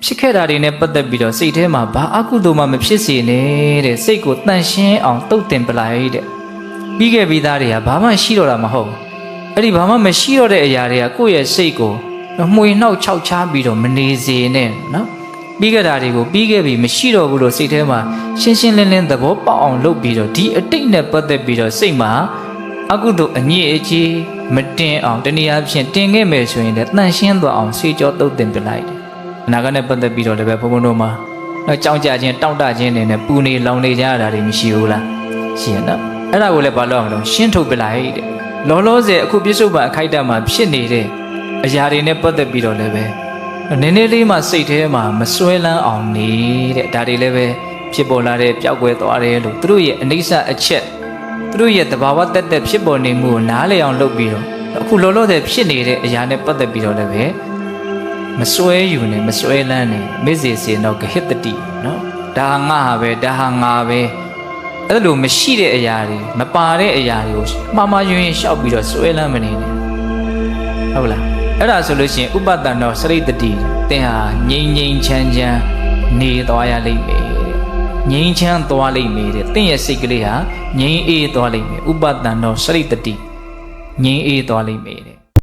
ဖြစ်ခဲ့တာတွေနဲ့ပတ်သက်ပြီးတော့စိတ်ထဲမှာဘာအကုသိုလ်မှမဖြစ်စေနဲ့တဲ့စိတ်ကိုတန့်ရှင်းအောင်တုတ်တင်ပလိုက်တဲ့ပြီးခဲ့ပြီးသားတွေကဘာမှရှိတော့တာမဟုတ်အဲ့ဒီဘာမှမရှိတော့တဲ့အရာတွေကကိုယ့်ရဲ့စိတ်ကိုမှွေနှောက်ခြောက်ချားပြီးတော့မနေစေနဲ့နော်ပြီးခဲ့တာတွေကိုပြီးခဲ့ပြီမရှိတော့ဘူးလို့စိတ်ထဲမှာရှင်းရှင်းလင်းလင်းသဘောပေါက်အောင်လုပ်ပြီးတော့ဒီအတိတ်နဲ့ပတ်သက်ပြီးတော့စိတ်မှာအကုသိုလ်အညစ်အကြေးမတင်အောင်တနည်းအားဖြင့်တင်ခဲ့မယ်ဆိုရင်လည်းတန့်ရှင်းသွားအောင်ဆေးကြောတုတ်တင်ပြလိုက်တယ်အနာဂတ်နဲ့ပတ်သက်ပြီးတော့လည်းပဲဘုံဘုံတို့မှာကြောက်ကြခြင်းတောင့်တခြင်းတွေနဲ့ပူနေလောင်နေကြရတာတွေမရှိဘူးလားရှိရင်တော့အဲ့ဒါကိုလည်းဘာလို့အောင်လဲရှင်းထုတ်ပြလိုက်တဲ့လောလောဆယ်အခုပြစ္ဆုတ်ပံအခိုက်အတန့်မှာဖြစ်နေတဲ့အရာတွေနဲ့ပတ်သက်ပြီးတော့လည်းပဲနည်းနည်းလေးမှစိတ်ထဲမှာမစွဲလန်းအောင်နေတဲ့ဒါတွေလည်းပဲဖြစ်ပေါ်လာတဲ့ပျောက်ကွယ်သွားတယ်လို့သူတို့ရဲ့အနိစ္စအချက်သူတို့ရဲ့သဘာဝတက်တက်ဖြစ်ပေါ်နေမှုကိုနားလည်အောင်လုပ်ပြီးတော့အခုလောလောဆယ်ဖြစ်နေတဲ့အရာနဲ့ပတ်သက်ပြီးတော့လည်းပဲမစွဲယူနဲ့မစွဲလန်းနဲ့မေ့စေစေတော့ဂဟိတတိနော်ဒါဟာငါဟာပဲဒါဟာငါပဲအဲ့လိုမရှိတဲ့အရာတွေမပါတဲ့အရာတွေကိုမှားမှားယွင်းယွင်းရှောက်ပြီးတော့စွဲလန်းမနေနဲ့ဟုတ်လားအဲ့ဒါဆိုလို့ရှိရင်ဥပတ္တနောစရိတ္တိသင်ဟာငြိမ်ငြိမ်ချမ်းချမ်းနေသွားရလိမ့်မယ်တဲ့ငြိမ်ချမ်းသွားလိမ့်မယ်တဲ့သင်ရဲ့စိတ်ကလေးဟာငြိမ်အေးသွားလိမ့်မယ်ဥပတ္တနောစရိတ္တိငြိမ်အေးသွားလိမ့်မယ်တဲ့